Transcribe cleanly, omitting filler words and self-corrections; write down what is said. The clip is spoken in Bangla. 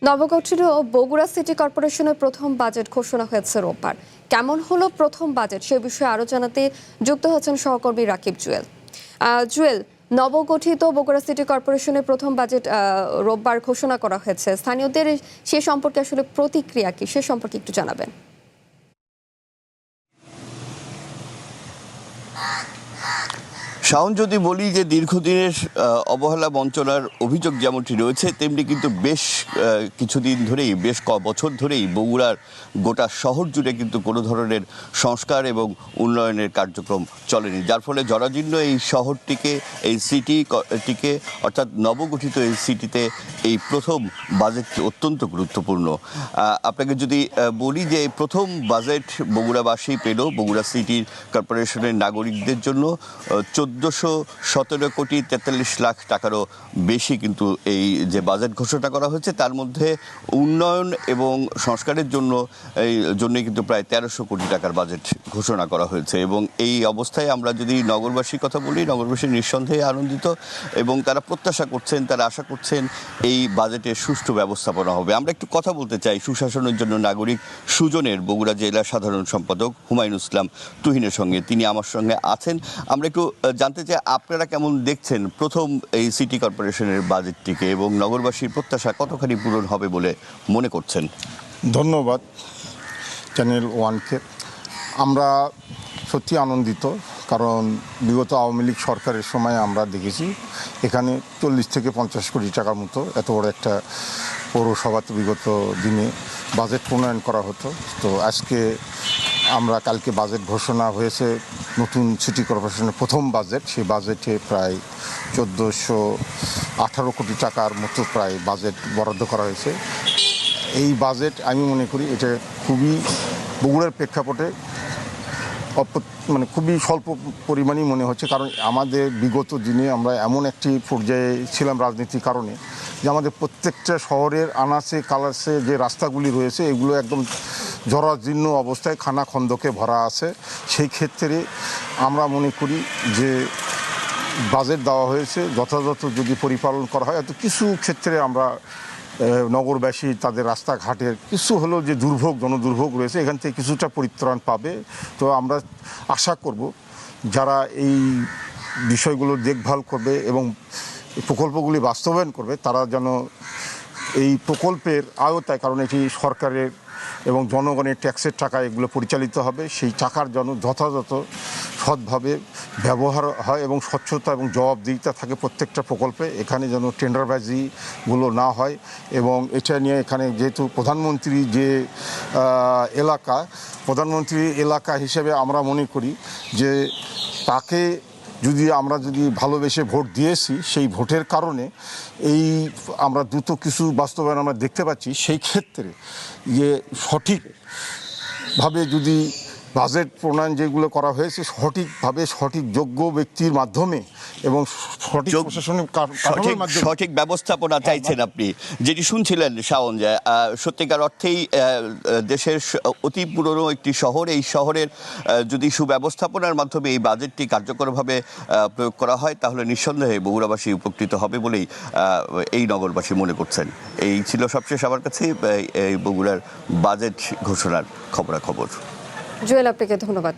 নবগঠিত বগুড়া সিটি কর্পোরেশনের প্রথম বাজেট ঘোষণা হয়েছে রোববার। কেমন হলো প্রথম বাজেট সে বিষয়ে আরো জানাতে যুক্ত হচ্ছেন সহকর্মী রাকিব জুয়েল। জুয়েল, নবগঠিত বগুড়া সিটি কর্পোরেশনের প্রথম বাজেট রোববার ঘোষণা করা হয়েছে। স্থানীয়দের সে সম্পর্কে আসলে প্রতিক্রিয়া কি, সে সম্পর্কে একটু জানাবেন। শাওন, যদি বলি যে দীর্ঘদিনের অবহেলা বঞ্চনার অভিযোগ যেমনটি রয়েছে, তেমনি কিন্তু বেশ কিছুদিন ধরেই, বেশ বছর ধরেই বগুড়ার গোটা শহর জুড়ে কিন্তু কোনো ধরনের সংস্কার এবং উন্নয়নের কার্যক্রম চলেনি, যার ফলে জরাজীর্ণ এই শহরটিকে, এই সিটিটিকে অর্থাৎ নবগঠিত এই সিটিতে এই প্রথম বাজেটটি অত্যন্ত গুরুত্বপূর্ণ। আপনাকে যদি বলি যে প্রথম বাজেট বগুড়াবাসী পেল বগুড়া সিটি কর্পোরেশনের নাগরিকদের জন্য 1417 কোটি 43 লাখ টাকারও বেশি কিন্তু এই যে বাজেট ঘোষণা করা হয়েছে তার মধ্যে উন্নয়ন এবং সংস্কারের জন্য কিন্তু প্রায় 1300 কোটি টাকার বাজেট ঘোষণা করা হয়েছে। এবং এই অবস্থায় আমরা যদি নগরবাসীর কথা বলি, নগরবাসী নিঃসন্দেহে আনন্দিত এবং তারা প্রত্যাশা করছেন, তারা আশা করছেন এই বাজেটের সুষ্ঠু ব্যবস্থাপনা হবে। আমরা একটু কথা বলতে চাই সুশাসনের জন্য নাগরিক সুজনের বগুড়া জেলা সাধারণ সম্পাদক হুমায়ুন ইসলাম তুহিনের সঙ্গে। তিনি আমার সঙ্গে আছেন। আমরা একটু জানতে চাই আপনারা কেমন দেখছেন প্রথম এই সিটি কর্পোরেশনের বাজেটটিকে এবং নগরবাসীর প্রত্যাশা কতখানি পূরণ হবে বলে মনে করছেন? ধন্যবাদ চ্যানেল ওয়ানকে। আমরা সত্যি আনন্দিত, কারণ বিগত আওয়ামী লীগ সরকারের সময় আমরা দেখেছি এখানে 40 থেকে 50 কোটি টাকার মতো এত বড় একটা পৌরসভাতে বিগত দিনে বাজেট প্রণয়ন করা হতো। তো আজকে কালকে বাজেট ঘোষণা হয়েছে, নতুন সিটি কর্পোরেশনের প্রথম বাজেট। সেই বাজেটে প্রায় 1418 কোটি টাকার মতো প্রায় বাজেট বরাদ্দ করা হয়েছে। এই বাজেট আমি মনে করি এটা খুবই বগুড়ার প্রেক্ষাপটে খুবই স্বল্প পরিমাণই মনে হচ্ছে, কারণ আমাদের বিগত দিনে আমরা এমন একটি পর্যায়ে ছিলাম রাজনীতির কারণে যে আমাদের প্রত্যেকটা শহরের আনাচে কানাচে যে রাস্তাগুলি রয়েছে এগুলো একদম জরাজীর্ণ অবস্থায় খানা খন্দকে ভরা আছে। সেই ক্ষেত্রে আমরা মনে করি যে বাজেট দেওয়া হয়েছে যথাযথ যদি পরিপালন করা হয়, হয়তো কিছু ক্ষেত্রে আমরা নগরবাসী তাদের রাস্তাঘাটের কিছু হলেও যে জনদুর্ভোগ রয়েছে এখান থেকে কিছুটা পরিত্রাণ পাবে। তো আমরা আশা করব যারা এই বিষয়গুলো দেখভাল করবে এবং প্রকল্পগুলি বাস্তবায়ন করবে তারা যেন এই প্রকল্পের আওতায়, কারণ এটি সরকারের এবং জনগণের ট্যাক্সের টাকা এগুলো পরিচালিত হবে, সেই টাকার যেন যথাযথ সৎভাবে ব্যবহার হয় এবং স্বচ্ছতা এবং জবাবদিহিতা থাকে প্রত্যেকটা প্রকল্পে। এখানে যেন টেন্ডারবাজিগুলো না হয় এবং এটা নিয়ে এখানে যেহেতু প্রধানমন্ত্রী যে প্রধানমন্ত্রী এলাকা হিসেবে আমরা মনে করি যে তাকে আমরা যদি ভালোবেসে ভোট দিয়েছি, সেই ভোটের কারণে এই আমরা দ্রুত কিছু বাস্তবায়ন আমরা দেখতে পাচ্ছি। সেই ক্ষেত্রে যে সঠিকভাবে যদি বাজেট প্রণয়ন যেগুলো করা হয়েছে সঠিকভাবে সঠিক যোগ্য ব্যক্তির মাধ্যমে এবং সঠিক প্রশাসনিক সঠিক ব্যবস্থাপনা চাইছেন আপনি, যেটি শুনছিলেন শাওন, যে সত্যিকার অর্থেই দেশের অতি পুরনো একটি শহর, এই শহরের যদি সুব্যবস্থাপনার মাধ্যমে এই বাজেটটি কার্যকরভাবে প্রয়োগ করা হয় তাহলে নিঃসন্দেহে বগুড়াবাসী উপকৃত হবে বলেই এই নগরবাসী মনে করছেন। এই ছিল সবশেষ আমার কাছে এই বগুড়ার বাজেট ঘোষণার খবরাখবর। জুয়েল, আপনাকে ধন্যবাদ।